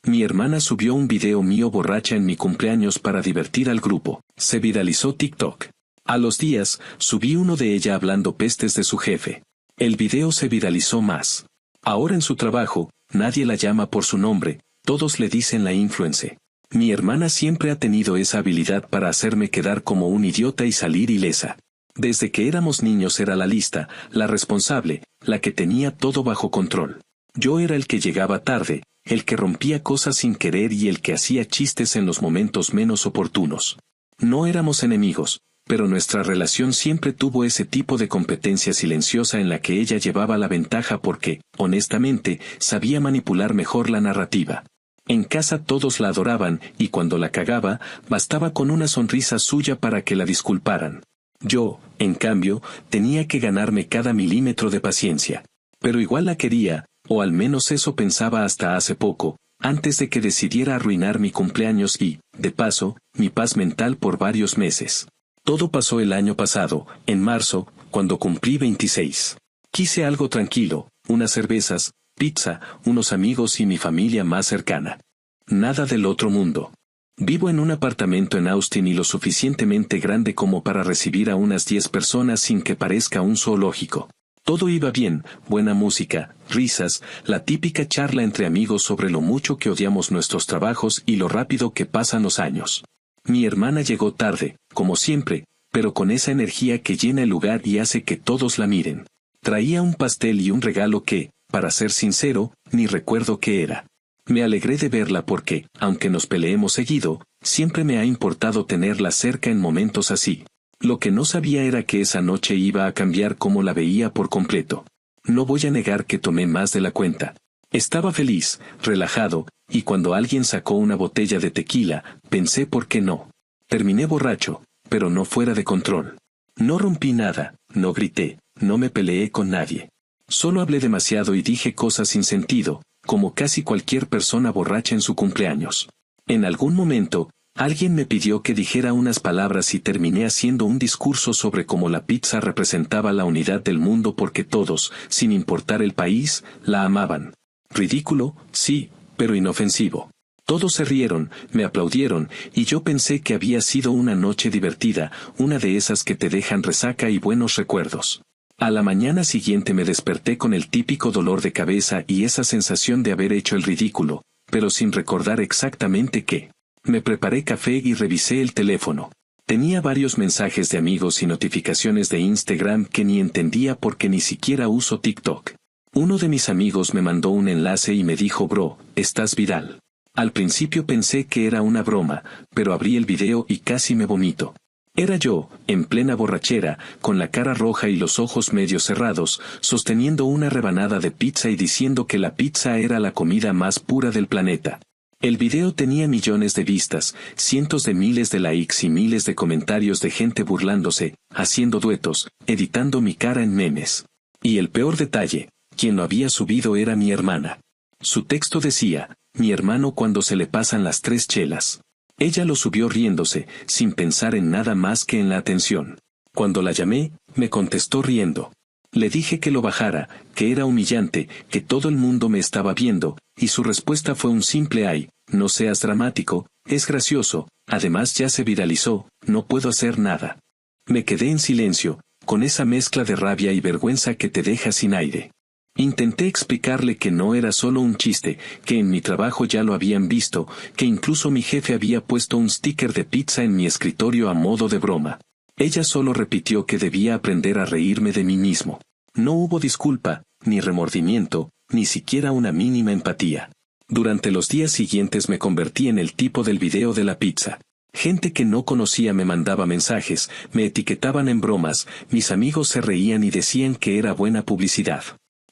Mi hermana subió un video mío borracha en mi cumpleaños para divertir al grupo. Se viralizó TikTok. A los días, subí uno de ella hablando pestes de su jefe. El video se viralizó más. Ahora en su trabajo, nadie la llama por su nombre, todos le dicen la influencer. Mi hermana siempre ha tenido esa habilidad para hacerme quedar como un idiota y salir ilesa. Desde que éramos niños era la lista, la responsable, la que tenía todo bajo control. Yo era el que llegaba tarde, el que rompía cosas sin querer y el que hacía chistes en los momentos menos oportunos. No éramos enemigos, pero nuestra relación siempre tuvo ese tipo de competencia silenciosa en la que ella llevaba la ventaja porque, honestamente, sabía manipular mejor la narrativa. En casa todos la adoraban y cuando la cagaba, bastaba con una sonrisa suya para que la disculparan. Yo, en cambio, tenía que ganarme cada milímetro de paciencia. Pero igual la quería, o al menos eso pensaba hasta hace poco, antes de que decidiera arruinar mi cumpleaños y, de paso, mi paz mental por varios meses. Todo pasó el año pasado, en marzo, cuando cumplí 26. Quise algo tranquilo, unas cervezas, pizza, unos amigos y mi familia más cercana. Nada del otro mundo. Vivo en un apartamento en Austin y lo suficientemente grande como para recibir a unas 10 personas sin que parezca un zoológico. Todo iba bien, buena música, risas, la típica charla entre amigos sobre lo mucho que odiamos nuestros trabajos y lo rápido que pasan los años. Mi hermana llegó tarde, como siempre, pero con esa energía que llena el lugar y hace que todos la miren. Traía un pastel y un regalo que, para ser sincero, ni recuerdo qué era. Me alegré de verla porque, aunque nos peleemos seguido, siempre me ha importado tenerla cerca en momentos así. Lo que no sabía era que esa noche iba a cambiar cómo la veía por completo. No voy a negar que tomé más de la cuenta. Estaba feliz, relajado, y cuando alguien sacó una botella de tequila, pensé por qué no. Terminé borracho, pero no fuera de control. No rompí nada, no grité, no me peleé con nadie. Solo hablé demasiado y dije cosas sin sentido, como casi cualquier persona borracha en su cumpleaños. En algún momento, alguien me pidió que dijera unas palabras y terminé haciendo un discurso sobre cómo la pizza representaba la unidad del mundo porque todos, sin importar el país, la amaban. Ridículo, sí, pero inofensivo. Todos se rieron, me aplaudieron, y yo pensé que había sido una noche divertida, una de esas que te dejan resaca y buenos recuerdos. A la mañana siguiente me desperté con el típico dolor de cabeza y esa sensación de haber hecho el ridículo, pero sin recordar exactamente qué. Me preparé café y revisé el teléfono. Tenía varios mensajes de amigos y notificaciones de Instagram que ni entendía porque ni siquiera uso TikTok. Uno de mis amigos me mandó un enlace y me dijo: bro, estás viral. Al principio pensé que era una broma, pero abrí el video y casi me vomito. Era yo, en plena borrachera, con la cara roja y los ojos medio cerrados, sosteniendo una rebanada de pizza y diciendo que la pizza era la comida más pura del planeta. El video tenía millones de vistas, cientos de miles de likes y miles de comentarios de gente burlándose, haciendo duetos, editando mi cara en memes. Y el peor detalle, quien lo había subido era mi hermana. Su texto decía: mi hermano cuando se le pasan las 3 chelas. Ella lo subió riéndose, sin pensar en nada más que en la atención. Cuando la llamé, me contestó riendo. Le dije que lo bajara, que era humillante, que todo el mundo me estaba viendo, y su respuesta fue un simple ay, no seas dramático, es gracioso, además ya se viralizó, no puedo hacer nada. Me quedé en silencio, con esa mezcla de rabia y vergüenza que te deja sin aire. Intenté explicarle que no era solo un chiste, que en mi trabajo ya lo habían visto, que incluso mi jefe había puesto un sticker de pizza en mi escritorio a modo de broma. Ella solo repitió que debía aprender a reírme de mí mismo. No hubo disculpa, ni remordimiento, ni siquiera una mínima empatía. Durante los días siguientes me convertí en el tipo del video de la pizza. Gente que no conocía me mandaba mensajes, me etiquetaban en bromas, mis amigos se reían y decían que era buena publicidad.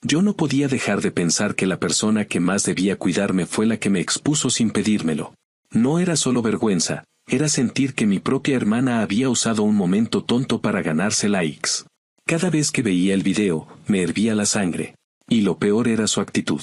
Yo no podía dejar de pensar que la persona que más debía cuidarme fue la que me expuso sin pedírmelo. No era solo vergüenza, era sentir que mi propia hermana había usado un momento tonto para ganarse likes. Cada vez que veía el video, me hervía la sangre. Y lo peor era su actitud.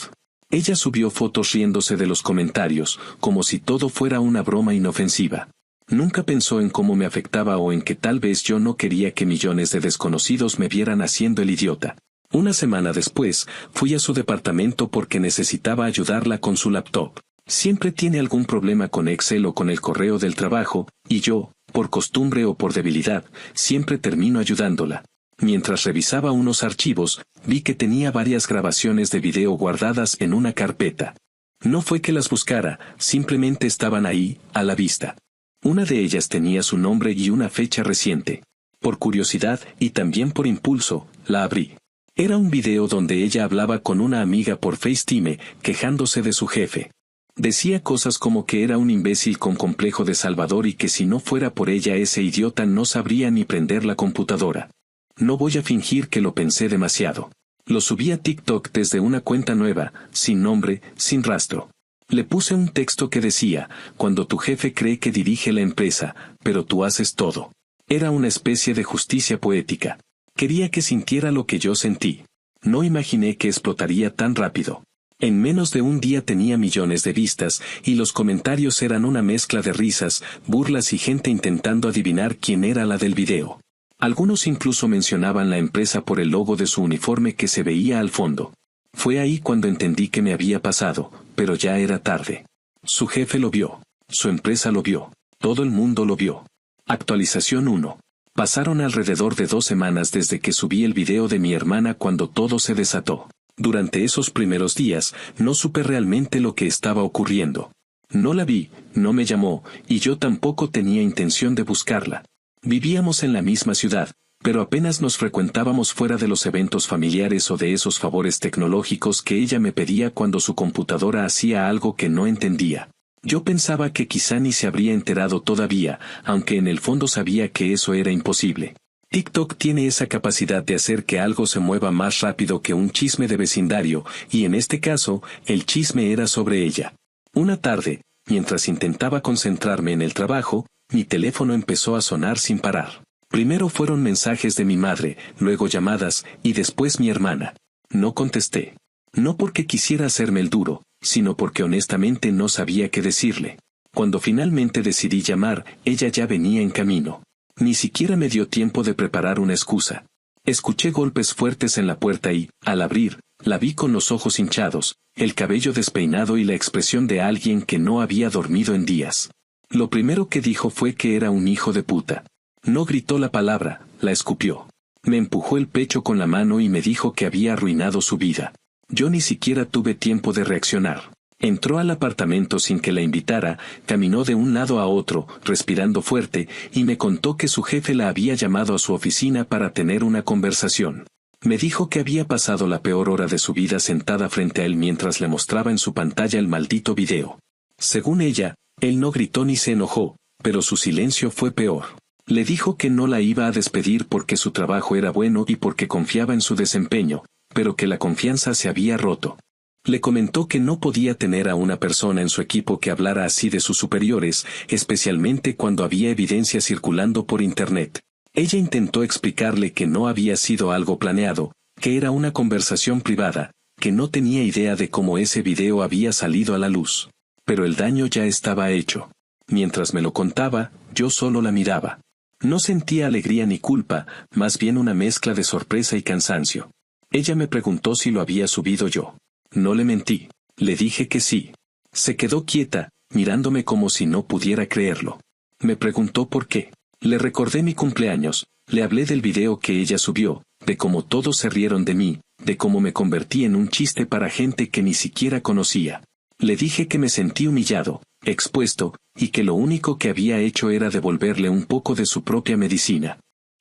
Ella subió fotos riéndose de los comentarios, como si todo fuera una broma inofensiva. Nunca pensó en cómo me afectaba o en que tal vez yo no quería que millones de desconocidos me vieran haciendo el idiota. Una semana después, fui a su departamento porque necesitaba ayudarla con su laptop. Siempre tiene algún problema con Excel o con el correo del trabajo, y yo, por costumbre o por debilidad, siempre termino ayudándola. Mientras revisaba unos archivos, vi que tenía varias grabaciones de video guardadas en una carpeta. No fue que las buscara, simplemente estaban ahí, a la vista. Una de ellas tenía su nombre y una fecha reciente. Por curiosidad, y también por impulso, la abrí. Era un video donde ella hablaba con una amiga por FaceTime, quejándose de su jefe. Decía cosas como que era un imbécil con complejo de Salvador y que si no fuera por ella ese idiota no sabría ni prender la computadora. No voy a fingir que lo pensé demasiado. Lo subí a TikTok desde una cuenta nueva, sin nombre, sin rastro. Le puse un texto que decía, cuando tu jefe cree que dirige la empresa, pero tú haces todo. Era una especie de justicia poética. Quería que sintiera lo que yo sentí. No imaginé que explotaría tan rápido. En menos de un día tenía millones de vistas, y los comentarios eran una mezcla de risas, burlas y gente intentando adivinar quién era la del video. Algunos incluso mencionaban la empresa por el logo de su uniforme que se veía al fondo. Fue ahí cuando entendí que me había pasado, pero ya era tarde. Su jefe lo vio. Su empresa lo vio. Todo el mundo lo vio. Actualización 1. Pasaron alrededor de 2 semanas desde que subí el video de mi hermana cuando todo se desató. Durante esos primeros días, no supe realmente lo que estaba ocurriendo. No la vi, no me llamó, y yo tampoco tenía intención de buscarla. Vivíamos en la misma ciudad, pero apenas nos frecuentábamos fuera de los eventos familiares o de esos favores tecnológicos que ella me pedía cuando su computadora hacía algo que no entendía. Yo pensaba que quizá ni se habría enterado todavía, aunque en el fondo sabía que eso era imposible. TikTok tiene esa capacidad de hacer que algo se mueva más rápido que un chisme de vecindario, y en este caso, el chisme era sobre ella. Una tarde, mientras intentaba concentrarme en el trabajo, mi teléfono empezó a sonar sin parar. Primero fueron mensajes de mi madre, luego llamadas, y después mi hermana. No contesté. No porque quisiera hacerme el duro, sino porque honestamente no sabía qué decirle. Cuando finalmente decidí llamar, ella ya venía en camino. Ni siquiera me dio tiempo de preparar una excusa. Escuché golpes fuertes en la puerta y, al abrir, la vi con los ojos hinchados, el cabello despeinado y la expresión de alguien que no había dormido en días. Lo primero que dijo fue que era un hijo de puta. No gritó la palabra, la escupió. Me empujó el pecho con la mano y me dijo que había arruinado su vida. Yo ni siquiera tuve tiempo de reaccionar. Entró al apartamento sin que la invitara, caminó de un lado a otro, respirando fuerte, y me contó que su jefe la había llamado a su oficina para tener una conversación. Me dijo que había pasado la peor hora de su vida sentada frente a él mientras le mostraba en su pantalla el maldito video. Según ella, él no gritó ni se enojó, pero su silencio fue peor. Le dijo que no la iba a despedir porque su trabajo era bueno y porque confiaba en su desempeño, pero que la confianza se había roto. Le comentó que no podía tener a una persona en su equipo que hablara así de sus superiores, especialmente cuando había evidencia circulando por Internet. Ella intentó explicarle que no había sido algo planeado, que era una conversación privada, que no tenía idea de cómo ese video había salido a la luz. Pero el daño ya estaba hecho. Mientras me lo contaba, yo solo la miraba. No sentía alegría ni culpa, más bien una mezcla de sorpresa y cansancio. Ella me preguntó si lo había subido yo. No le mentí. Le dije que sí. Se quedó quieta, mirándome como si no pudiera creerlo. Me preguntó por qué. Le recordé mi cumpleaños, le hablé del video que ella subió, de cómo todos se rieron de mí, de cómo me convertí en un chiste para gente que ni siquiera conocía. Le dije que me sentí humillado, expuesto, y que lo único que había hecho era devolverle un poco de su propia medicina.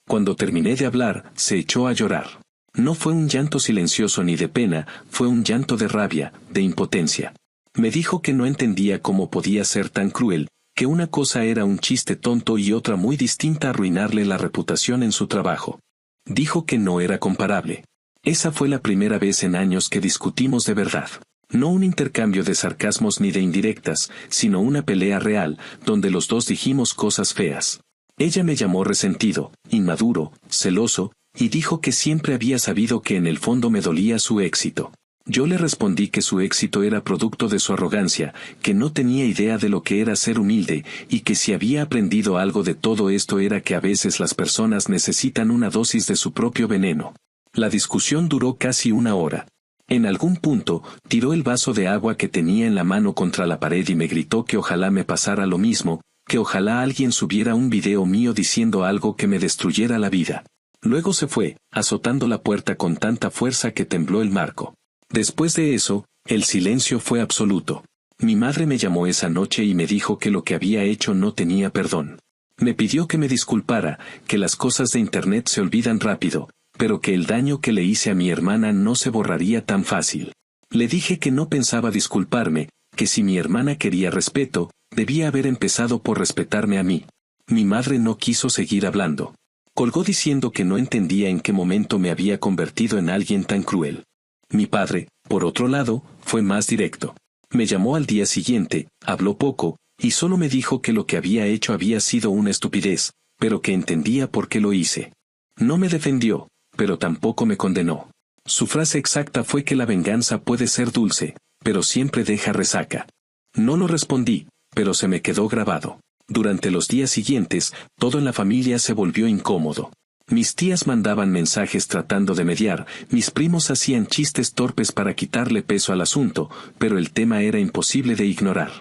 Cuando terminé de hablar, se echó a llorar. No fue un llanto silencioso ni de pena, fue un llanto de rabia, de impotencia. Me dijo que no entendía cómo podía ser tan cruel, que una cosa era un chiste tonto y otra muy distinta arruinarle la reputación en su trabajo. Dijo que no era comparable. Esa fue la primera vez en años que discutimos de verdad. No un intercambio de sarcasmos ni de indirectas, sino una pelea real, donde los dos dijimos cosas feas. Ella me llamó resentido, inmaduro, celoso, y dijo que siempre había sabido que en el fondo me dolía su éxito. Yo le respondí que su éxito era producto de su arrogancia, que no tenía idea de lo que era ser humilde, y que si había aprendido algo de todo esto era que a veces las personas necesitan una dosis de su propio veneno. La discusión duró casi 1 hora. En algún punto, tiró el vaso de agua que tenía en la mano contra la pared y me gritó que ojalá me pasara lo mismo, que ojalá alguien subiera un video mío diciendo algo que me destruyera la vida. Luego se fue, azotando la puerta con tanta fuerza que tembló el marco. Después de eso, el silencio fue absoluto. Mi madre me llamó esa noche y me dijo que lo que había hecho no tenía perdón. Me pidió que me disculpara, que las cosas de internet se olvidan rápido, pero que el daño que le hice a mi hermana no se borraría tan fácil. Le dije que no pensaba disculparme, que si mi hermana quería respeto, debía haber empezado por respetarme a mí. Mi madre no quiso seguir hablando. Colgó diciendo que no entendía en qué momento me había convertido en alguien tan cruel. Mi padre, por otro lado, fue más directo. Me llamó al día siguiente, habló poco, y solo me dijo que lo que había hecho había sido una estupidez, pero que entendía por qué lo hice. No me defendió, pero tampoco me condenó. Su frase exacta fue que la venganza puede ser dulce, pero siempre deja resaca. No lo respondí, pero se me quedó grabado. Durante los días siguientes, todo en la familia se volvió incómodo. Mis tías mandaban mensajes tratando de mediar, mis primos hacían chistes torpes para quitarle peso al asunto, pero el tema era imposible de ignorar.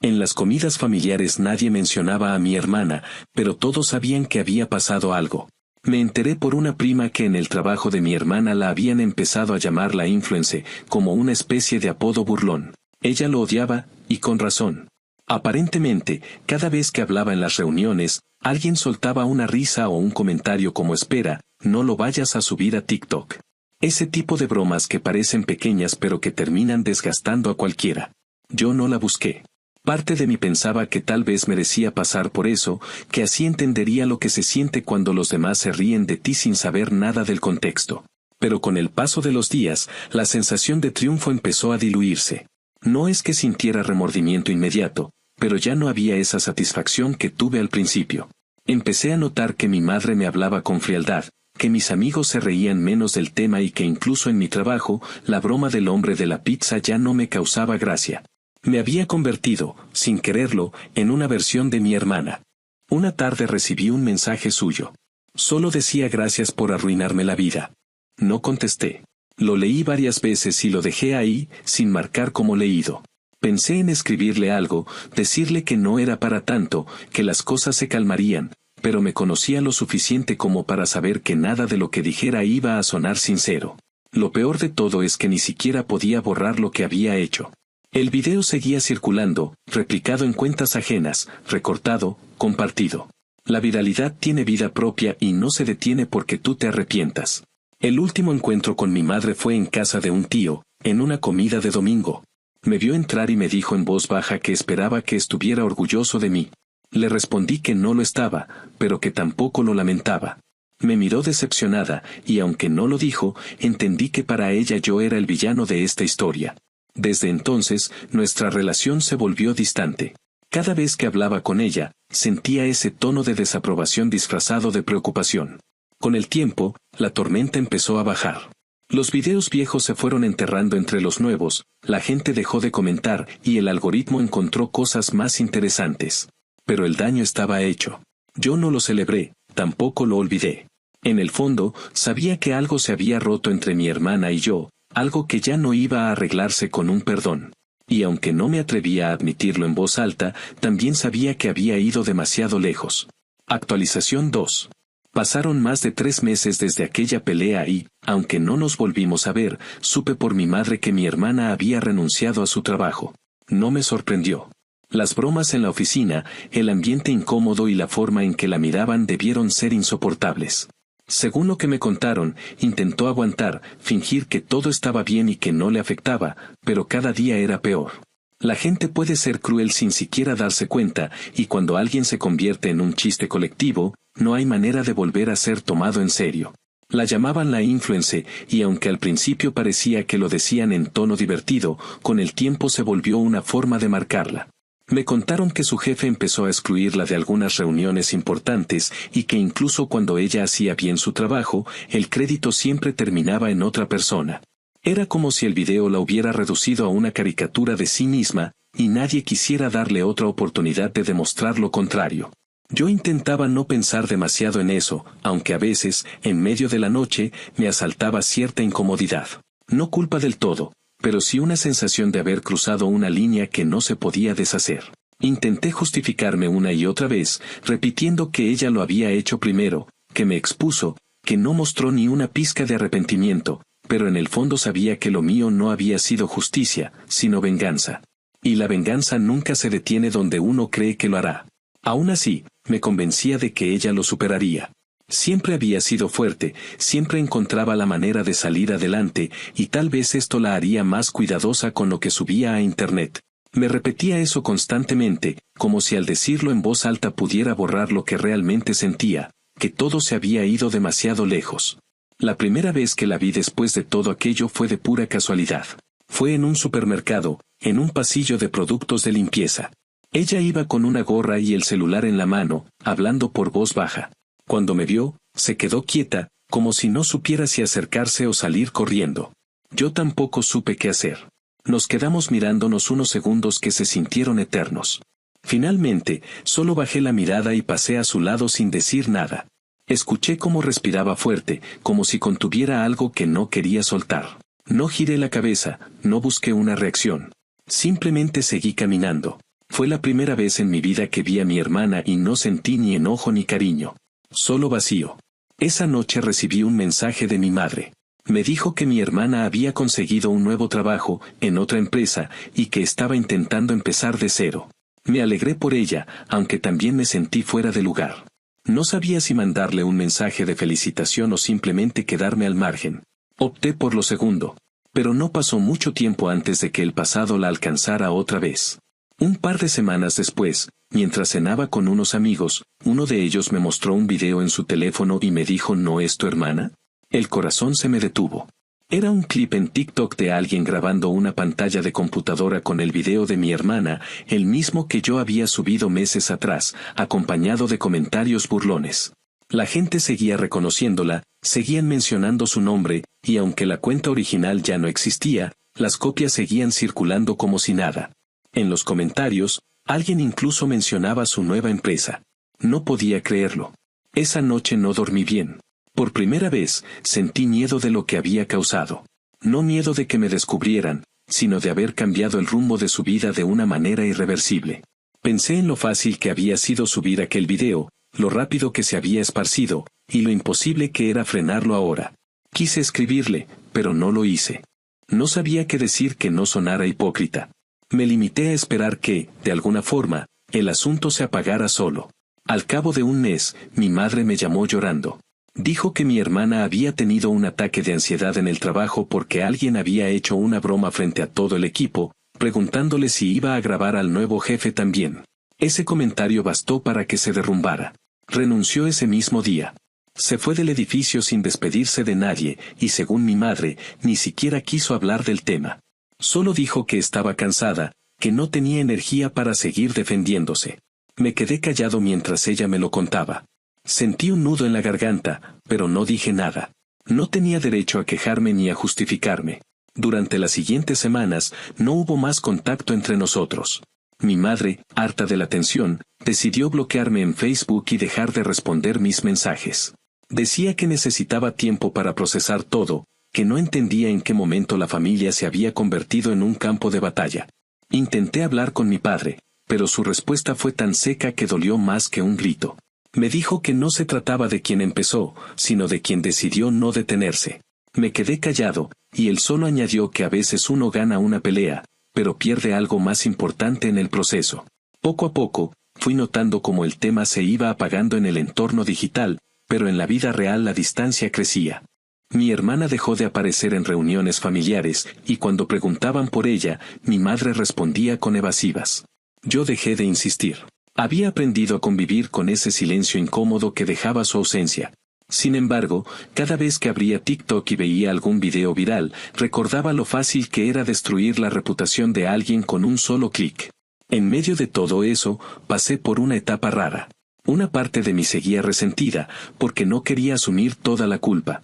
En las comidas familiares nadie mencionaba a mi hermana, pero todos sabían que había pasado algo. Me enteré por una prima que en el trabajo de mi hermana la habían empezado a llamar la influencer, como una especie de apodo burlón. Ella lo odiaba, y con razón. Aparentemente, cada vez que hablaba en las reuniones, alguien soltaba una risa o un comentario como espera, no lo vayas a subir a TikTok. Ese tipo de bromas que parecen pequeñas pero que terminan desgastando a cualquiera. Yo no la busqué. Parte de mí pensaba que tal vez merecía pasar por eso, que así entendería lo que se siente cuando los demás se ríen de ti sin saber nada del contexto. Pero con el paso de los días, la sensación de triunfo empezó a diluirse. No es que sintiera remordimiento inmediato, pero ya no había esa satisfacción que tuve al principio. Empecé a notar que mi madre me hablaba con frialdad, que mis amigos se reían menos del tema y que incluso en mi trabajo, la broma del hombre de la pizza ya no me causaba gracia. Me había convertido, sin quererlo, en una versión de mi hermana. Una tarde recibí un mensaje suyo. Solo decía gracias por arruinarme la vida. No contesté. Lo leí varias veces y lo dejé ahí, sin marcar como leído. Pensé en escribirle algo, decirle que no era para tanto, que las cosas se calmarían, pero me conocía lo suficiente como para saber que nada de lo que dijera iba a sonar sincero. Lo peor de todo es que ni siquiera podía borrar lo que había hecho. El video seguía circulando, replicado en cuentas ajenas, recortado, compartido. La viralidad tiene vida propia y no se detiene porque tú te arrepientas. El último encuentro con mi madre fue en casa de un tío, en una comida de domingo. Me vio entrar y me dijo en voz baja que esperaba que estuviera orgulloso de mí. Le respondí que no lo estaba, pero que tampoco lo lamentaba. Me miró decepcionada, y aunque no lo dijo, entendí que para ella yo era el villano de esta historia. Desde entonces, nuestra relación se volvió distante. Cada vez que hablaba con ella, sentía ese tono de desaprobación disfrazado de preocupación. Con el tiempo, la tormenta empezó a bajar. Los videos viejos se fueron enterrando entre los nuevos, la gente dejó de comentar y el algoritmo encontró cosas más interesantes. Pero el daño estaba hecho. Yo no lo celebré, tampoco lo olvidé. En el fondo, sabía que algo se había roto entre mi hermana y yo, algo que ya no iba a arreglarse con un perdón. Y aunque no me atrevía a admitirlo en voz alta, también sabía que había ido demasiado lejos. Actualización 2. Pasaron más de 3 meses desde aquella pelea y, aunque no nos volvimos a ver, supe por mi madre que mi hermana había renunciado a su trabajo. No me sorprendió. Las bromas en la oficina, el ambiente incómodo y la forma en que la miraban debieron ser insoportables. Según lo que me contaron, intentó aguantar, fingir que todo estaba bien y que no le afectaba, pero cada día era peor. La gente puede ser cruel sin siquiera darse cuenta, y cuando alguien se convierte en un chiste colectivo, no hay manera de volver a ser tomado en serio. La llamaban la influencer, y aunque al principio parecía que lo decían en tono divertido, con el tiempo se volvió una forma de marcarla. Me contaron que su jefe empezó a excluirla de algunas reuniones importantes y que incluso cuando ella hacía bien su trabajo, el crédito siempre terminaba en otra persona. Era como si el video la hubiera reducido a una caricatura de sí misma, y nadie quisiera darle otra oportunidad de demostrar lo contrario. Yo intentaba no pensar demasiado en eso, aunque a veces, en medio de la noche, me asaltaba cierta incomodidad. No culpa del todo, pero sí una sensación de haber cruzado una línea que no se podía deshacer. Intenté justificarme una y otra vez, repitiendo que ella lo había hecho primero, que me expuso, que no mostró ni una pizca de arrepentimiento, pero en el fondo sabía que lo mío no había sido justicia, sino venganza. Y la venganza nunca se detiene donde uno cree que lo hará. Aún así, me convencía de que ella lo superaría. Siempre había sido fuerte, siempre encontraba la manera de salir adelante, y tal vez esto la haría más cuidadosa con lo que subía a Internet. Me repetía eso constantemente, como si al decirlo en voz alta pudiera borrar lo que realmente sentía, que todo se había ido demasiado lejos. La primera vez que la vi después de todo aquello fue de pura casualidad. Fue en un supermercado, en un pasillo de productos de limpieza. Ella iba con una gorra y el celular en la mano, hablando por voz baja. Cuando me vio, se quedó quieta, como si no supiera si acercarse o salir corriendo. Yo tampoco supe qué hacer. Nos quedamos mirándonos unos segundos que se sintieron eternos. Finalmente, solo bajé la mirada y pasé a su lado sin decir nada. Escuché cómo respiraba fuerte, como si contuviera algo que no quería soltar. No giré la cabeza, no busqué una reacción. Simplemente seguí caminando. Fue la primera vez en mi vida que vi a mi hermana y no sentí ni enojo ni cariño. Solo vacío. Esa noche recibí un mensaje de mi madre. Me dijo que mi hermana había conseguido un nuevo trabajo, en otra empresa, y que estaba intentando empezar de cero. Me alegré por ella, aunque también me sentí fuera de lugar. No sabía si mandarle un mensaje de felicitación o simplemente quedarme al margen. Opté por lo segundo. Pero no pasó mucho tiempo antes de que el pasado la alcanzara otra vez. Un par de semanas después, mientras cenaba con unos amigos, uno de ellos me mostró un video en su teléfono y me dijo: ¿No es tu hermana? El corazón se me detuvo. Era un clip en TikTok de alguien grabando una pantalla de computadora con el video de mi hermana, el mismo que yo había subido meses atrás, acompañado de comentarios burlones. La gente seguía reconociéndola, seguían mencionando su nombre, y aunque la cuenta original ya no existía, las copias seguían circulando como si nada. En los comentarios, alguien incluso mencionaba su nueva empresa. No podía creerlo. Esa noche no dormí bien. Por primera vez, sentí miedo de lo que había causado. No miedo de que me descubrieran, sino de haber cambiado el rumbo de su vida de una manera irreversible. Pensé en lo fácil que había sido subir aquel video, lo rápido que se había esparcido, y lo imposible que era frenarlo ahora. Quise escribirle, pero no lo hice. No sabía qué decir que no sonara hipócrita. Me limité a esperar que, de alguna forma, el asunto se apagara solo. Al cabo de un mes, mi madre me llamó llorando. Dijo que mi hermana había tenido un ataque de ansiedad en el trabajo porque alguien había hecho una broma frente a todo el equipo, preguntándole si iba a grabar al nuevo jefe también. Ese comentario bastó para que se derrumbara. Renunció ese mismo día. Se fue del edificio sin despedirse de nadie, y según mi madre, ni siquiera quiso hablar del tema. Solo dijo que estaba cansada, que no tenía energía para seguir defendiéndose. Me quedé callado mientras ella me lo contaba. Sentí un nudo en la garganta, pero no dije nada. No tenía derecho a quejarme ni a justificarme. Durante las siguientes semanas, no hubo más contacto entre nosotros. Mi madre, harta de la tensión, decidió bloquearme en Facebook y dejar de responder mis mensajes. Decía que necesitaba tiempo para procesar todo, que no entendía en qué momento la familia se había convertido en un campo de batalla. Intenté hablar con mi padre, pero su respuesta fue tan seca que dolió más que un grito. Me dijo que no se trataba de quien empezó, sino de quien decidió no detenerse. Me quedé callado, y él solo añadió que a veces uno gana una pelea, pero pierde algo más importante en el proceso. Poco a poco, fui notando cómo el tema se iba apagando en el entorno digital, pero en la vida real la distancia crecía. Mi hermana dejó de aparecer en reuniones familiares, y cuando preguntaban por ella, mi madre respondía con evasivas. Yo dejé de insistir. Había aprendido a convivir con ese silencio incómodo que dejaba su ausencia. Sin embargo, cada vez que abría TikTok y veía algún video viral, recordaba lo fácil que era destruir la reputación de alguien con un solo clic. En medio de todo eso, pasé por una etapa rara. Una parte de mí seguía resentida, porque no quería asumir toda la culpa.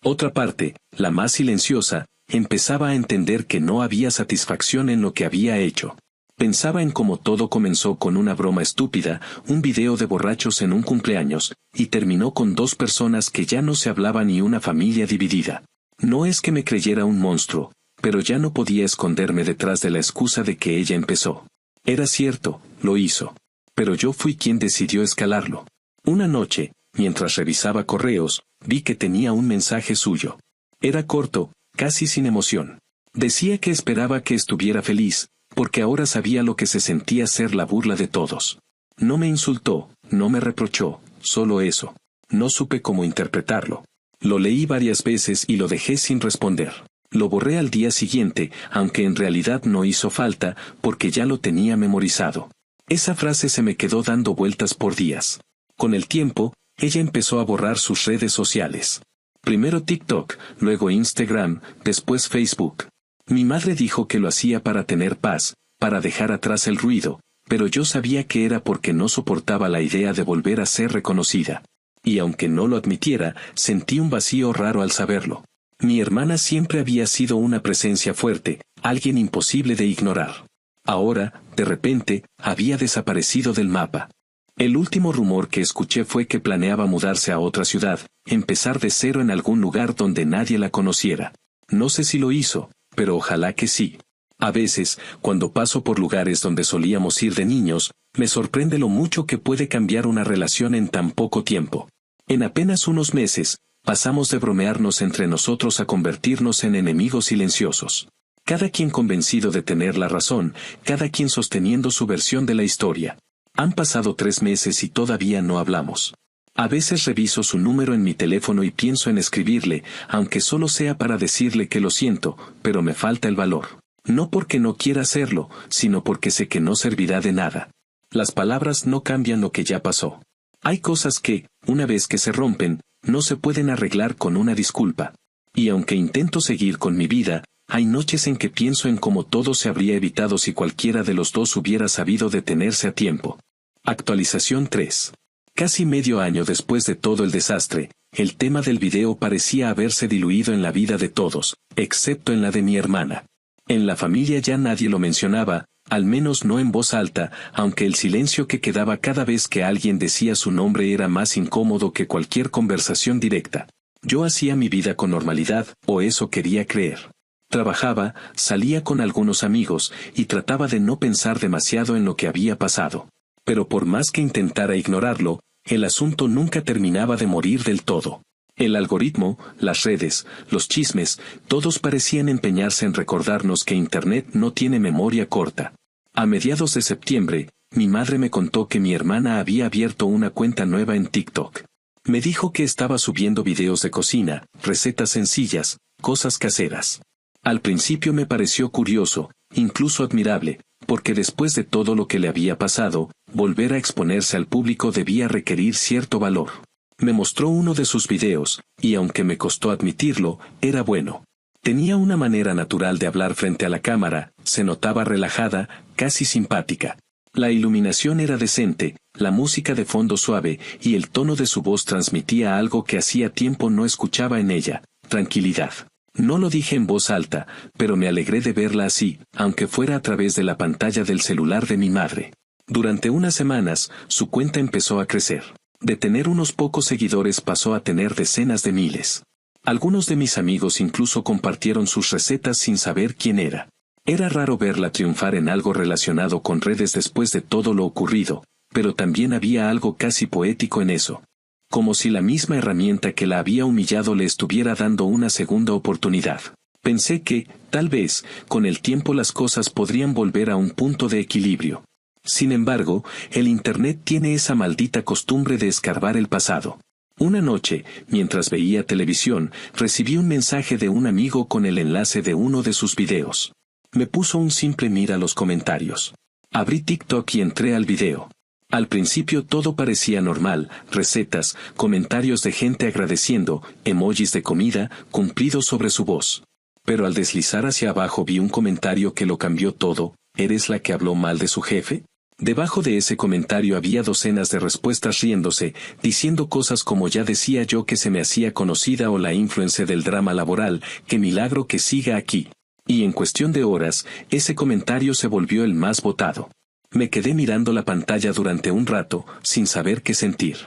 Otra parte, la más silenciosa, empezaba a entender que no había satisfacción en lo que había hecho. Pensaba en cómo todo comenzó con una broma estúpida, un video de borrachos en un cumpleaños, y terminó con 2 personas que ya no se hablaban y una familia dividida. No es que me creyera un monstruo, pero ya no podía esconderme detrás de la excusa de que ella empezó. Era cierto, lo hizo. Pero yo fui quien decidió escalarlo. Una noche, mientras revisaba correos, vi que tenía un mensaje suyo. Era corto, casi sin emoción. Decía que esperaba que estuviera feliz, porque ahora sabía lo que se sentía ser la burla de todos. No me insultó, no me reprochó, solo eso. No supe cómo interpretarlo. Lo leí varias veces y lo dejé sin responder. Lo borré al día siguiente, aunque en realidad no hizo falta, porque ya lo tenía memorizado. Esa frase se me quedó dando vueltas por días. Con el tiempo, ella empezó a borrar sus redes sociales. Primero TikTok, luego Instagram, después Facebook. Mi madre dijo que lo hacía para tener paz, para dejar atrás el ruido, pero yo sabía que era porque no soportaba la idea de volver a ser reconocida. Y aunque no lo admitiera, sentí un vacío raro al saberlo. Mi hermana siempre había sido una presencia fuerte, alguien imposible de ignorar. Ahora, de repente, había desaparecido del mapa. El último rumor que escuché fue que planeaba mudarse a otra ciudad, empezar de cero en algún lugar donde nadie la conociera. No sé si lo hizo, pero ojalá que sí. A veces, cuando paso por lugares donde solíamos ir de niños, me sorprende lo mucho que puede cambiar una relación en tan poco tiempo. En apenas unos meses, pasamos de bromearnos entre nosotros a convertirnos en enemigos silenciosos. Cada quien convencido de tener la razón, cada quien sosteniendo su versión de la historia. Han pasado 3 meses y todavía no hablamos. A veces reviso su número en mi teléfono y pienso en escribirle, aunque solo sea para decirle que lo siento, pero me falta el valor. No porque no quiera hacerlo, sino porque sé que no servirá de nada. Las palabras no cambian lo que ya pasó. Hay cosas que, una vez que se rompen, no se pueden arreglar con una disculpa. Y aunque intento seguir con mi vida, hay noches en que pienso en cómo todo se habría evitado si cualquiera de los dos hubiera sabido detenerse a tiempo. Actualización 3. Casi medio año después de todo el desastre, el tema del video parecía haberse diluido en la vida de todos, excepto en la de mi hermana. En la familia ya nadie lo mencionaba, al menos no en voz alta, aunque el silencio que quedaba cada vez que alguien decía su nombre era más incómodo que cualquier conversación directa. Yo hacía mi vida con normalidad, o eso quería creer. Trabajaba, salía con algunos amigos, y trataba de no pensar demasiado en lo que había pasado. Pero por más que intentara ignorarlo, el asunto nunca terminaba de morir del todo. El algoritmo, las redes, los chismes, todos parecían empeñarse en recordarnos que Internet no tiene memoria corta. A mediados de septiembre, mi madre me contó que mi hermana había abierto una cuenta nueva en TikTok. Me dijo que estaba subiendo videos de cocina, recetas sencillas, cosas caseras. Al principio me pareció curioso, incluso admirable, porque después de todo lo que le había pasado, volver a exponerse al público debía requerir cierto valor. Me mostró uno de sus videos, y aunque me costó admitirlo, era bueno. Tenía una manera natural de hablar frente a la cámara, se notaba relajada, casi simpática. La iluminación era decente, la música de fondo suave, y el tono de su voz transmitía algo que hacía tiempo no escuchaba en ella, tranquilidad. No lo dije en voz alta, pero me alegré de verla así, aunque fuera a través de la pantalla del celular de mi madre. Durante unas semanas, su cuenta empezó a crecer. De tener unos pocos seguidores pasó a tener decenas de miles. Algunos de mis amigos incluso compartieron sus recetas sin saber quién era. Era raro verla triunfar en algo relacionado con redes después de todo lo ocurrido, pero también había algo casi poético en eso. Como si la misma herramienta que la había humillado le estuviera dando una segunda oportunidad. Pensé que, tal vez, con el tiempo las cosas podrían volver a un punto de equilibrio. Sin embargo, el Internet tiene esa maldita costumbre de escarbar el pasado. Una noche, mientras veía televisión, recibí un mensaje de un amigo con el enlace de uno de sus videos. Me puso un simple mira a los comentarios. Abrí TikTok y entré al video. Al principio todo parecía normal, recetas, comentarios de gente agradeciendo, emojis de comida, cumplidos sobre su voz. Pero al deslizar hacia abajo vi un comentario que lo cambió todo. ¿Eres la que habló mal de su jefe? Debajo de ese comentario había docenas de respuestas riéndose, diciendo cosas como ya decía yo que se me hacía conocida o la influencia del drama laboral, qué milagro que siga aquí. Y en cuestión de horas, ese comentario se volvió el más votado. Me quedé mirando la pantalla durante un rato, sin saber qué sentir.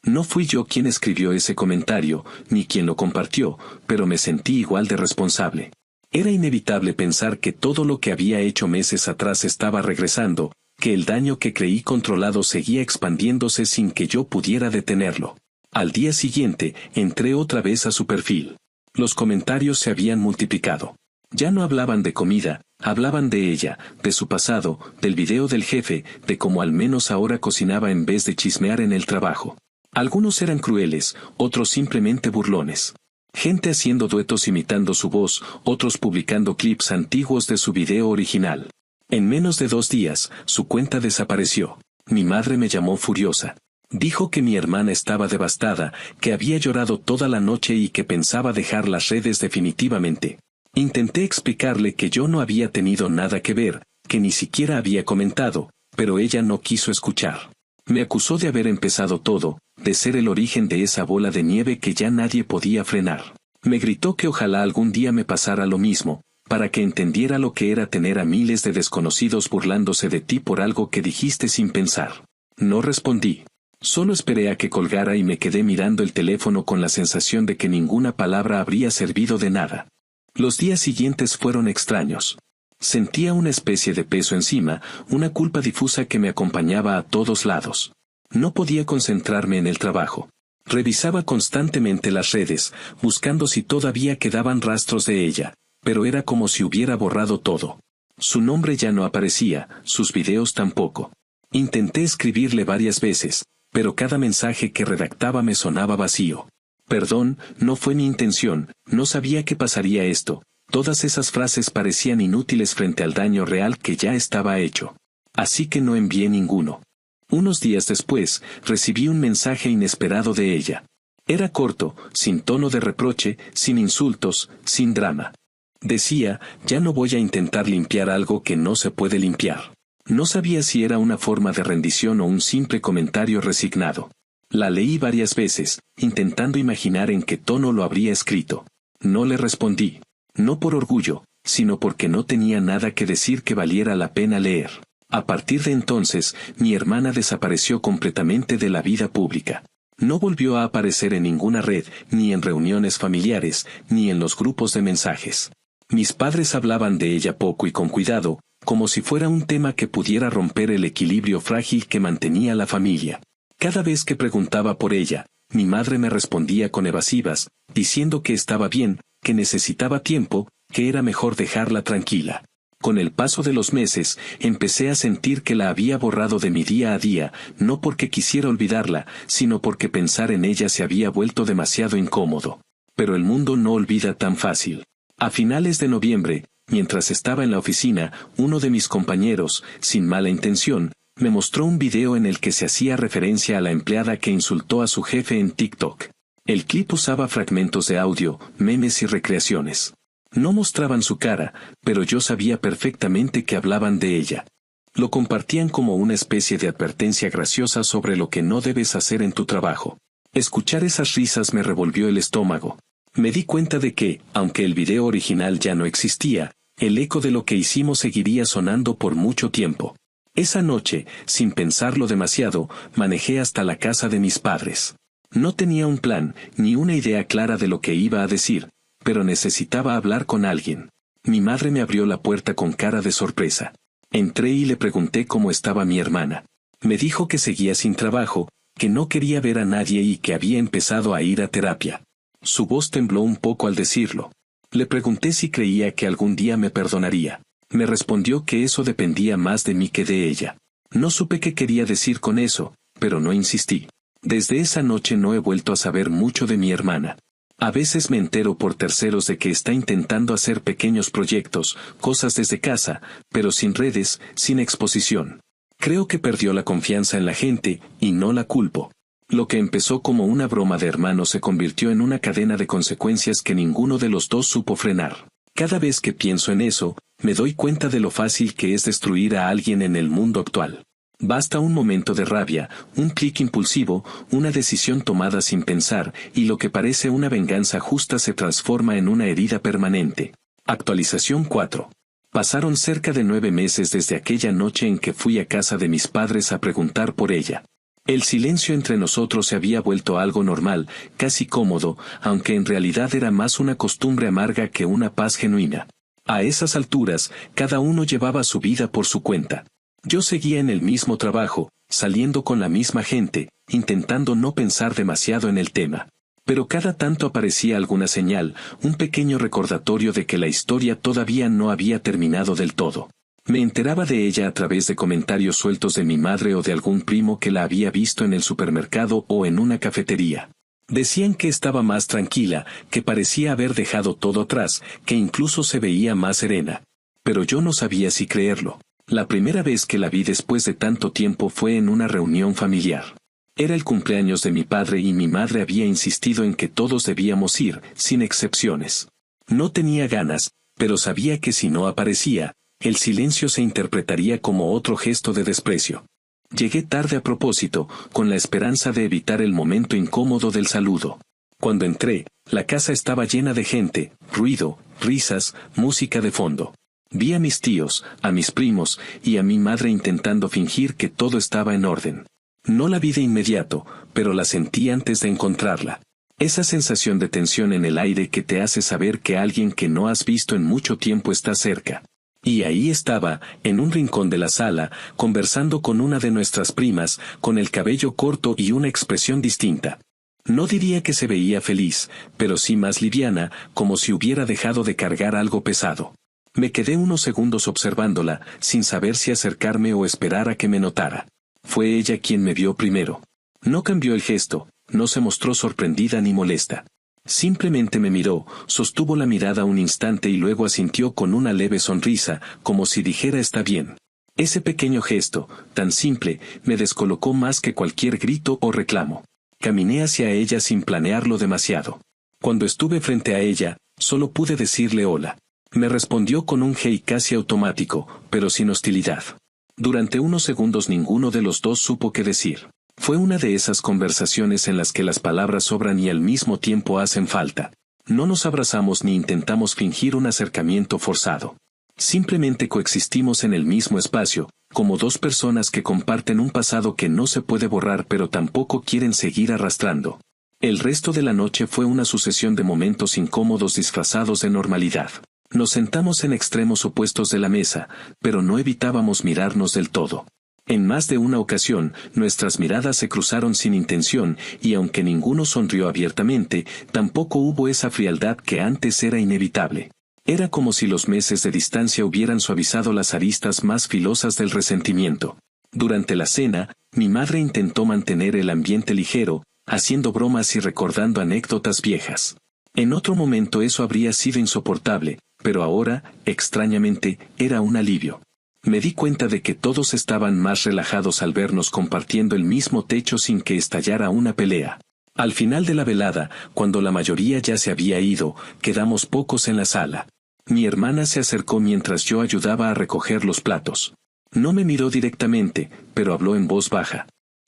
No fui yo quien escribió ese comentario, ni quien lo compartió, pero me sentí igual de responsable. Era inevitable pensar que todo lo que había hecho meses atrás estaba regresando, que el daño que creí controlado seguía expandiéndose sin que yo pudiera detenerlo. Al día siguiente, entré otra vez a su perfil. Los comentarios se habían multiplicado. Ya no hablaban de comida, hablaban de ella, de su pasado, del video del jefe, de cómo al menos ahora cocinaba en vez de chismear en el trabajo. Algunos eran crueles, otros simplemente burlones. Gente haciendo duetos imitando su voz, otros publicando clips antiguos de su video original. En menos de 2 días, su cuenta desapareció. Mi madre me llamó furiosa. Dijo que mi hermana estaba devastada, que había llorado toda la noche y que pensaba dejar las redes definitivamente. Intenté explicarle que yo no había tenido nada que ver, que ni siquiera había comentado, pero ella no quiso escuchar. Me acusó de haber empezado todo, de ser el origen de esa bola de nieve que ya nadie podía frenar. Me gritó que ojalá algún día me pasara lo mismo, para que entendiera lo que era tener a miles de desconocidos burlándose de ti por algo que dijiste sin pensar. No respondí. Solo esperé a que colgara y me quedé mirando el teléfono con la sensación de que ninguna palabra habría servido de nada. Los días siguientes fueron extraños. Sentía una especie de peso encima, una culpa difusa que me acompañaba a todos lados. No podía concentrarme en el trabajo. Revisaba constantemente las redes, buscando si todavía quedaban rastros de ella, pero era como si hubiera borrado todo. Su nombre ya no aparecía, sus videos tampoco. Intenté escribirle varias veces, pero cada mensaje que redactaba me sonaba vacío. Perdón, no fue mi intención, no sabía que pasaría esto. Todas esas frases parecían inútiles frente al daño real que ya estaba hecho. Así que no envié ninguno. Unos días después, recibí un mensaje inesperado de ella. Era corto, sin tono de reproche, sin insultos, sin drama. Decía, ya no voy a intentar limpiar algo que no se puede limpiar. No sabía si era una forma de rendición o un simple comentario resignado. La leí varias veces, intentando imaginar en qué tono lo habría escrito. No le respondí. No por orgullo, sino porque no tenía nada que decir que valiera la pena leer. A partir de entonces, mi hermana desapareció completamente de la vida pública. No volvió a aparecer en ninguna red, ni en reuniones familiares, ni en los grupos de mensajes. Mis padres hablaban de ella poco y con cuidado, como si fuera un tema que pudiera romper el equilibrio frágil que mantenía la familia. Cada vez que preguntaba por ella, mi madre me respondía con evasivas, diciendo que estaba bien, que necesitaba tiempo, que era mejor dejarla tranquila. Con el paso de los meses, empecé a sentir que la había borrado de mi día a día, no porque quisiera olvidarla, sino porque pensar en ella se había vuelto demasiado incómodo. Pero el mundo no olvida tan fácil. A finales de noviembre, mientras estaba en la oficina, uno de mis compañeros, sin mala intención, me mostró un video en el que se hacía referencia a la empleada que insultó a su jefe en TikTok. El clip usaba fragmentos de audio, memes y recreaciones. No mostraban su cara, pero yo sabía perfectamente que hablaban de ella. Lo compartían como una especie de advertencia graciosa sobre lo que no debes hacer en tu trabajo. Escuchar esas risas me revolvió el estómago. Me di cuenta de que, aunque el video original ya no existía, el eco de lo que hicimos seguiría sonando por mucho tiempo. Esa noche, sin pensarlo demasiado, manejé hasta la casa de mis padres. No tenía un plan, ni una idea clara de lo que iba a decir, pero necesitaba hablar con alguien. Mi madre me abrió la puerta con cara de sorpresa. Entré y le pregunté cómo estaba mi hermana. Me dijo que seguía sin trabajo, que no quería ver a nadie y que había empezado a ir a terapia. Su voz tembló un poco al decirlo. Le pregunté si creía que algún día me perdonaría. Me respondió que eso dependía más de mí que de ella. No supe qué quería decir con eso, pero no insistí. Desde esa noche no he vuelto a saber mucho de mi hermana. A veces me entero por terceros de que está intentando hacer pequeños proyectos, cosas desde casa, pero sin redes, sin exposición. Creo que perdió la confianza en la gente, y no la culpo. Lo que empezó como una broma de hermanos se convirtió en una cadena de consecuencias que ninguno de los dos supo frenar. Cada vez que pienso en eso, me doy cuenta de lo fácil que es destruir a alguien en el mundo actual. Basta un momento de rabia, un clic impulsivo, una decisión tomada sin pensar, y lo que parece una venganza justa se transforma en una herida permanente. Actualización 4. Pasaron cerca de 9 meses desde aquella noche en que fui a casa de mis padres a preguntar por ella. El silencio entre nosotros se había vuelto algo normal, casi cómodo, aunque en realidad era más una costumbre amarga que una paz genuina. A esas alturas, cada uno llevaba su vida por su cuenta. Yo seguía en el mismo trabajo, saliendo con la misma gente, intentando no pensar demasiado en el tema. Pero cada tanto aparecía alguna señal, un pequeño recordatorio de que la historia todavía no había terminado del todo. Me enteraba de ella a través de comentarios sueltos de mi madre o de algún primo que la había visto en el supermercado o en una cafetería. Decían que estaba más tranquila, que parecía haber dejado todo atrás, que incluso se veía más serena. Pero yo no sabía si creerlo. La primera vez que la vi después de tanto tiempo fue en una reunión familiar. Era el cumpleaños de mi padre y mi madre había insistido en que todos debíamos ir, sin excepciones. No tenía ganas, pero sabía que si no aparecía, el silencio se interpretaría como otro gesto de desprecio. Llegué tarde a propósito, con la esperanza de evitar el momento incómodo del saludo. Cuando entré, la casa estaba llena de gente, ruido, risas, música de fondo. Vi a mis tíos, a mis primos, y a mi madre intentando fingir que todo estaba en orden. No la vi de inmediato, pero la sentí antes de encontrarla. Esa sensación de tensión en el aire que te hace saber que alguien que no has visto en mucho tiempo está cerca. Y ahí estaba, en un rincón de la sala, conversando con una de nuestras primas, con el cabello corto y una expresión distinta. No diría que se veía feliz, pero sí más liviana, como si hubiera dejado de cargar algo pesado. Me quedé unos segundos observándola, sin saber si acercarme o esperar a que me notara. Fue ella quien me vio primero. No cambió el gesto, no se mostró sorprendida ni molesta. Simplemente me miró, sostuvo la mirada un instante y luego asintió con una leve sonrisa, como si dijera está bien. Ese pequeño gesto, tan simple, me descolocó más que cualquier grito o reclamo. Caminé hacia ella sin planearlo demasiado. Cuando estuve frente a ella, solo pude decirle hola. Me respondió con un hey casi automático, pero sin hostilidad. Durante unos segundos ninguno de los dos supo qué decir. Fue una de esas conversaciones en las que las palabras sobran y al mismo tiempo hacen falta. No nos abrazamos ni intentamos fingir un acercamiento forzado. Simplemente coexistimos en el mismo espacio, como dos personas que comparten un pasado que no se puede borrar pero tampoco quieren seguir arrastrando. El resto de la noche fue una sucesión de momentos incómodos disfrazados de normalidad. Nos sentamos en extremos opuestos de la mesa, pero no evitábamos mirarnos del todo. En más de una ocasión, nuestras miradas se cruzaron sin intención, y aunque ninguno sonrió abiertamente, tampoco hubo esa frialdad que antes era inevitable. Era como si los meses de distancia hubieran suavizado las aristas más filosas del resentimiento. Durante la cena, mi madre intentó mantener el ambiente ligero, haciendo bromas y recordando anécdotas viejas. En otro momento eso habría sido insoportable, pero ahora, extrañamente, era un alivio. Me di cuenta de que todos estaban más relajados al vernos compartiendo el mismo techo sin que estallara una pelea. Al final de la velada, cuando la mayoría ya se había ido, quedamos pocos en la sala. Mi hermana se acercó mientras yo ayudaba a recoger los platos. No me miró directamente, pero habló en voz baja.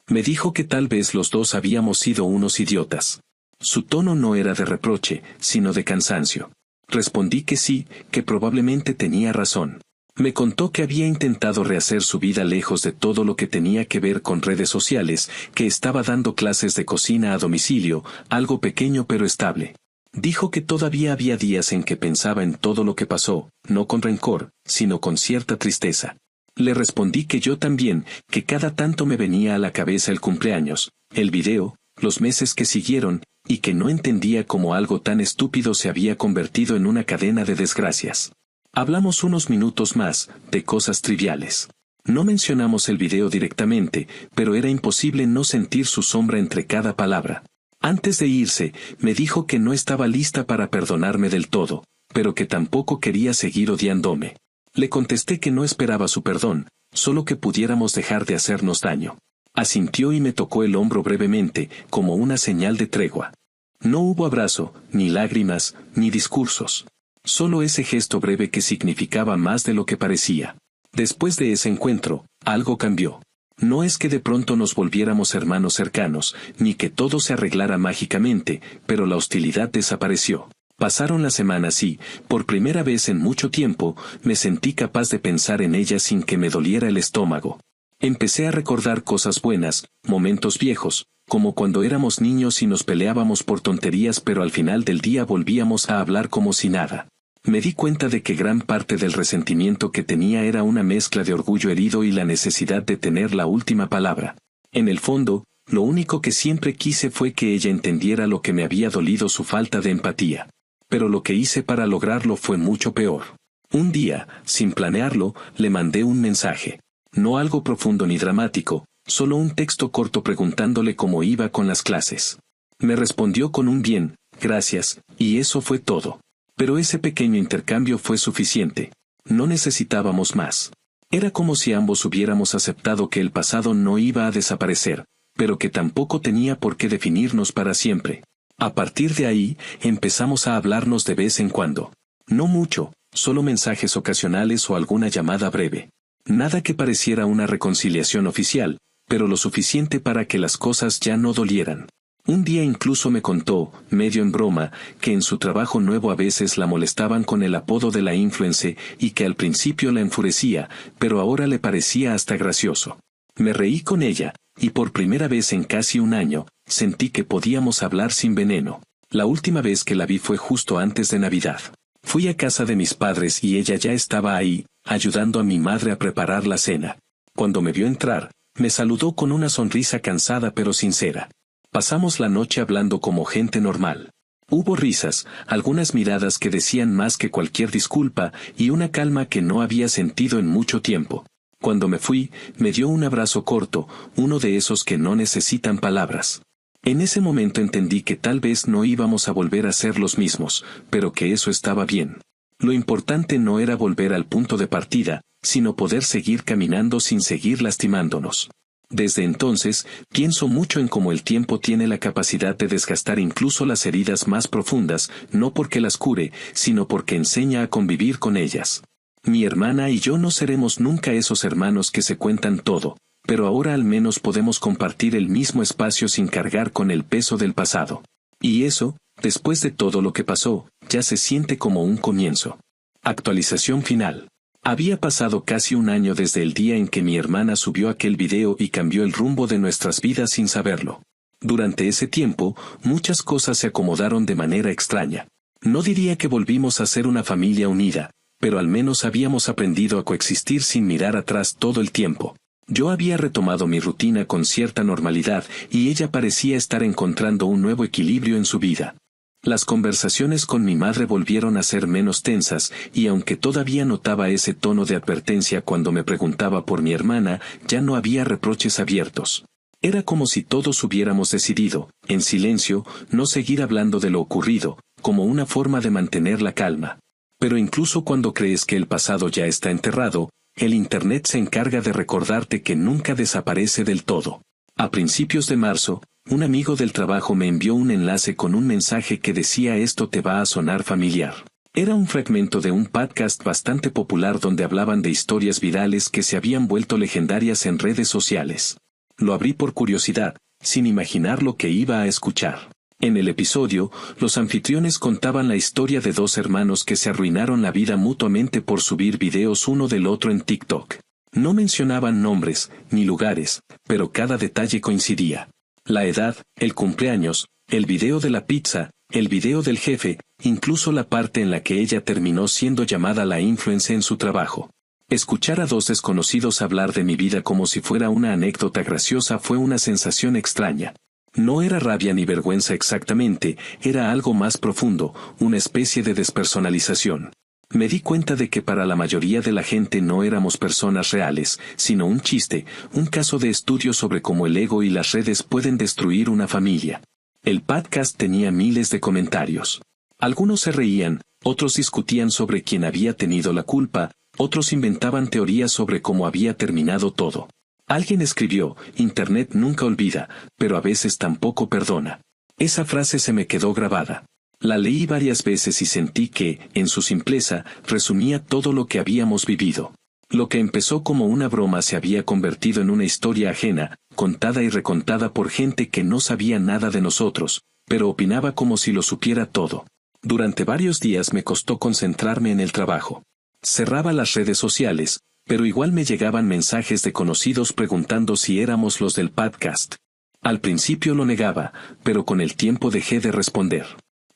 Me dijo que tal vez los dos habíamos sido unos idiotas. Su tono no era de reproche, sino de cansancio. Respondí que sí, que probablemente tenía razón. Me contó que había intentado rehacer su vida lejos de todo lo que tenía que ver con redes sociales, que estaba dando clases de cocina a domicilio, algo pequeño pero estable. Dijo que todavía había días en que pensaba en todo lo que pasó, no con rencor, sino con cierta tristeza. Le respondí que yo también, que cada tanto me venía a la cabeza el cumpleaños, el video, los meses que siguieron, y que no entendía cómo algo tan estúpido se había convertido en una cadena de desgracias. Hablamos unos minutos más, de cosas triviales. No mencionamos el video directamente, pero era imposible no sentir su sombra entre cada palabra. Antes de irse, me dijo que no estaba lista para perdonarme del todo, pero que tampoco quería seguir odiándome. Le contesté que no esperaba su perdón, solo que pudiéramos dejar de hacernos daño. Asintió y me tocó el hombro brevemente, como una señal de tregua. No hubo abrazo, ni lágrimas, ni discursos. Solo ese gesto breve que significaba más de lo que parecía. Después de ese encuentro, algo cambió. No es que de pronto nos volviéramos hermanos cercanos, ni que todo se arreglara mágicamente, pero la hostilidad desapareció. Pasaron las semanas y, por primera vez en mucho tiempo, me sentí capaz de pensar en ella sin que me doliera el estómago. Empecé a recordar cosas buenas, momentos viejos, como cuando éramos niños y nos peleábamos por tonterías pero al final del día volvíamos a hablar como si nada. Me di cuenta de que gran parte del resentimiento que tenía era una mezcla de orgullo herido y la necesidad de tener la última palabra. En el fondo, lo único que siempre quise fue que ella entendiera lo que me había dolido su falta de empatía. Pero lo que hice para lograrlo fue mucho peor. Un día, sin planearlo, le mandé un mensaje. No algo profundo ni dramático, solo un texto corto preguntándole cómo iba con las clases. Me respondió con un bien, gracias, y eso fue todo. Pero ese pequeño intercambio fue suficiente. No necesitábamos más. Era como si ambos hubiéramos aceptado que el pasado no iba a desaparecer, pero que tampoco tenía por qué definirnos para siempre. A partir de ahí, empezamos a hablarnos de vez en cuando. No mucho, solo mensajes ocasionales o alguna llamada breve. Nada que pareciera una reconciliación oficial, pero lo suficiente para que las cosas ya no dolieran. Un día incluso me contó, medio en broma, que en su trabajo nuevo a veces la molestaban con el apodo de la influencer y que al principio la enfurecía, pero ahora le parecía hasta gracioso. Me reí con ella, y por primera vez en casi un año, sentí que podíamos hablar sin veneno. La última vez que la vi fue justo antes de Navidad. Fui a casa de mis padres y ella ya estaba ahí, ayudando a mi madre a preparar la cena. Cuando me vio entrar, me saludó con una sonrisa cansada pero sincera. Pasamos la noche hablando como gente normal. Hubo risas, algunas miradas que decían más que cualquier disculpa y una calma que no había sentido en mucho tiempo. Cuando me fui, me dio un abrazo corto, uno de esos que no necesitan palabras. En ese momento entendí que tal vez no íbamos a volver a ser los mismos, pero que eso estaba bien. Lo importante no era volver al punto de partida, sino poder seguir caminando sin seguir lastimándonos. Desde entonces, pienso mucho en cómo el tiempo tiene la capacidad de desgastar incluso las heridas más profundas, no porque las cure, sino porque enseña a convivir con ellas. Mi hermana y yo no seremos nunca esos hermanos que se cuentan todo, pero ahora al menos podemos compartir el mismo espacio sin cargar con el peso del pasado. Y eso, después de todo lo que pasó, ya se siente como un comienzo. Actualización final. Había pasado casi un año desde el día en que mi hermana subió aquel video y cambió el rumbo de nuestras vidas sin saberlo. Durante ese tiempo, muchas cosas se acomodaron de manera extraña. No diría que volvimos a ser una familia unida, pero al menos habíamos aprendido a coexistir sin mirar atrás todo el tiempo. Yo había retomado mi rutina con cierta normalidad y ella parecía estar encontrando un nuevo equilibrio en su vida. Las conversaciones con mi madre volvieron a ser menos tensas, y aunque todavía notaba ese tono de advertencia cuando me preguntaba por mi hermana, ya no había reproches abiertos. Era como si todos hubiéramos decidido, en silencio, no seguir hablando de lo ocurrido, como una forma de mantener la calma. Pero incluso cuando crees que el pasado ya está enterrado, el Internet se encarga de recordarte que nunca desaparece del todo. A principios de marzo, un amigo del trabajo me envió un enlace con un mensaje que decía «Esto te va a sonar familiar». Era un fragmento de un podcast bastante popular donde hablaban de historias virales que se habían vuelto legendarias en redes sociales. Lo abrí por curiosidad, sin imaginar lo que iba a escuchar. En el episodio, los anfitriones contaban la historia de dos hermanos que se arruinaron la vida mutuamente por subir videos uno del otro en TikTok. No mencionaban nombres, ni lugares, pero cada detalle coincidía. La edad, el cumpleaños, el video de la pizza, el video del jefe, incluso la parte en la que ella terminó siendo llamada la influencer en su trabajo. Escuchar a dos desconocidos hablar de mi vida como si fuera una anécdota graciosa fue una sensación extraña. No era rabia ni vergüenza exactamente, era algo más profundo, una especie de despersonalización. Me di cuenta de que para la mayoría de la gente no éramos personas reales, sino un chiste, un caso de estudio sobre cómo el ego y las redes pueden destruir una familia. El podcast tenía miles de comentarios. Algunos se reían, otros discutían sobre quién había tenido la culpa, otros inventaban teorías sobre cómo había terminado todo. Alguien escribió, Internet nunca olvida, pero a veces tampoco perdona. Esa frase se me quedó grabada. La leí varias veces y sentí que, en su simpleza, resumía todo lo que habíamos vivido. Lo que empezó como una broma se había convertido en una historia ajena, contada y recontada por gente que no sabía nada de nosotros, pero opinaba como si lo supiera todo. Durante varios días me costó concentrarme en el trabajo. Cerraba las redes sociales, Pero igual me llegaban mensajes de conocidos preguntando si éramos los del podcast. Al principio lo negaba, pero con el tiempo dejé de responder.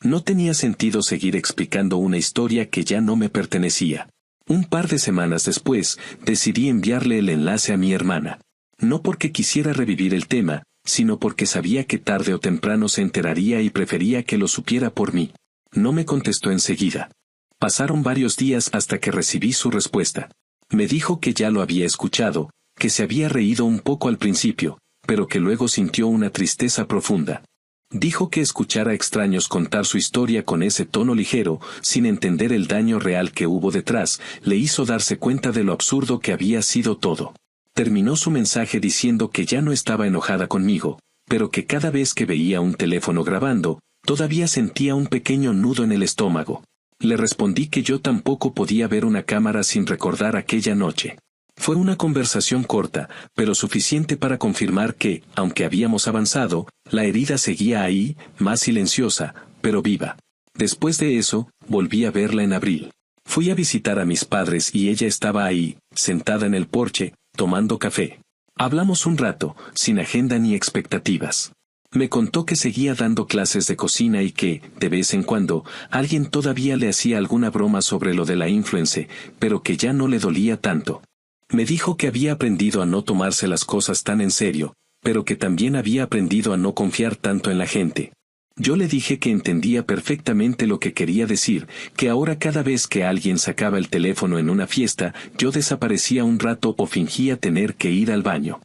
No tenía sentido seguir explicando una historia que ya no me pertenecía. Un par de semanas después, decidí enviarle el enlace a mi hermana. No porque quisiera revivir el tema, sino porque sabía que tarde o temprano se enteraría y prefería que lo supiera por mí. No me contestó enseguida. Pasaron varios días hasta que recibí su respuesta. Me dijo que ya lo había escuchado, que se había reído un poco al principio, pero que luego sintió una tristeza profunda. Dijo que escuchar a extraños contar su historia con ese tono ligero, sin entender el daño real que hubo detrás, le hizo darse cuenta de lo absurdo que había sido todo. Terminó su mensaje diciendo que ya no estaba enojada conmigo, pero que cada vez que veía un teléfono grabando, todavía sentía un pequeño nudo en el estómago. Le respondí que yo tampoco podía ver una cámara sin recordar aquella noche. Fue una conversación corta, pero suficiente para confirmar que, aunque habíamos avanzado, la herida seguía ahí, más silenciosa, pero viva. Después de eso, volví a verla en abril. Fui a visitar a mis padres y ella estaba ahí, sentada en el porche, tomando café. Hablamos un rato, sin agenda ni expectativas. Me contó que seguía dando clases de cocina y que, de vez en cuando, alguien todavía le hacía alguna broma sobre lo de la influencer, pero que ya no le dolía tanto. Me dijo que había aprendido a no tomarse las cosas tan en serio, pero que también había aprendido a no confiar tanto en la gente. Yo le dije que entendía perfectamente lo que quería decir, que ahora cada vez que alguien sacaba el teléfono en una fiesta, yo desaparecía un rato o fingía tener que ir al baño.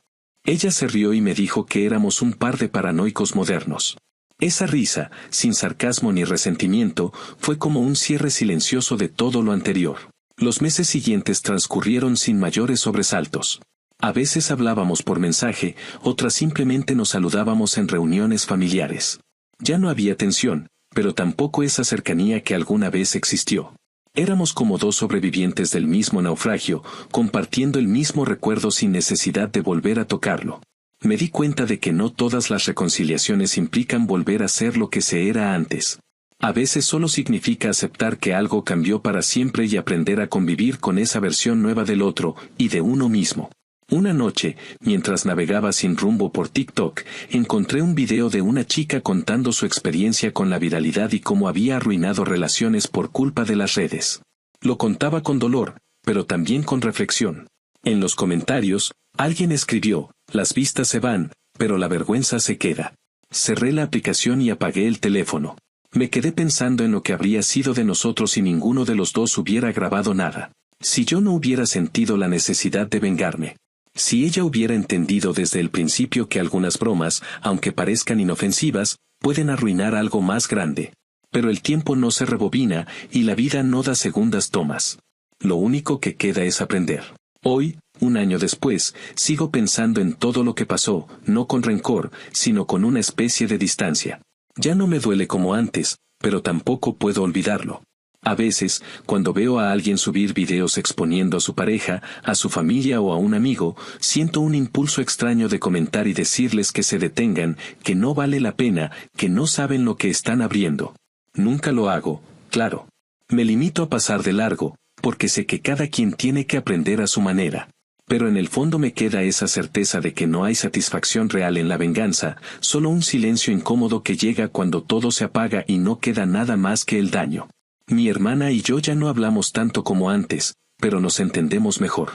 Ella se rió y me dijo que éramos un par de paranoicos modernos. Esa risa, sin sarcasmo ni resentimiento, fue como un cierre silencioso de todo lo anterior. Los meses siguientes transcurrieron sin mayores sobresaltos. A veces hablábamos por mensaje, otras simplemente nos saludábamos en reuniones familiares. Ya no había tensión, pero tampoco esa cercanía que alguna vez existió. Éramos como dos sobrevivientes del mismo naufragio, compartiendo el mismo recuerdo sin necesidad de volver a tocarlo. Me di cuenta de que no todas las reconciliaciones implican volver a ser lo que se era antes. A veces solo significa aceptar que algo cambió para siempre y aprender a convivir con esa versión nueva del otro, y de uno mismo. Una noche, mientras navegaba sin rumbo por TikTok, encontré un video de una chica contando su experiencia con la viralidad y cómo había arruinado relaciones por culpa de las redes. Lo contaba con dolor, pero también con reflexión. En los comentarios, alguien escribió: "Las vistas se van, pero la vergüenza se queda". Cerré la aplicación y apagué el teléfono. Me quedé pensando en lo que habría sido de nosotros si ninguno de los dos hubiera grabado nada. Si yo no hubiera sentido la necesidad de vengarme. Si ella hubiera entendido desde el principio que algunas bromas, aunque parezcan inofensivas, pueden arruinar algo más grande. Pero el tiempo no se rebobina y la vida no da segundas tomas. Lo único que queda es aprender. Hoy, un año después, sigo pensando en todo lo que pasó, no con rencor, sino con una especie de distancia. Ya no me duele como antes, pero tampoco puedo olvidarlo. A veces, cuando veo a alguien subir videos exponiendo a su pareja, a su familia o a un amigo, siento un impulso extraño de comentar y decirles que se detengan, que no vale la pena, que no saben lo que están abriendo. Nunca lo hago, claro. Me limito a pasar de largo, porque sé que cada quien tiene que aprender a su manera. Pero en el fondo me queda esa certeza de que no hay satisfacción real en la venganza, solo un silencio incómodo que llega cuando todo se apaga y no queda nada más que el daño. Mi hermana y yo ya no hablamos tanto como antes, pero nos entendemos mejor.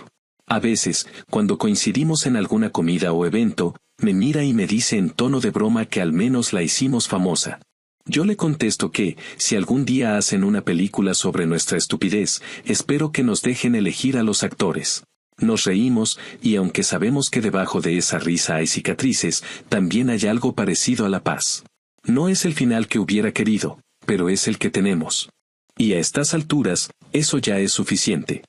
A veces, cuando coincidimos en alguna comida o evento, me mira y me dice en tono de broma que al menos la hicimos famosa. Yo le contesto que, si algún día hacen una película sobre nuestra estupidez, espero que nos dejen elegir a los actores. Nos reímos, y aunque sabemos que debajo de esa risa hay cicatrices, también hay algo parecido a la paz. No es el final que hubiera querido, pero es el que tenemos. Y a estas alturas, eso ya es suficiente.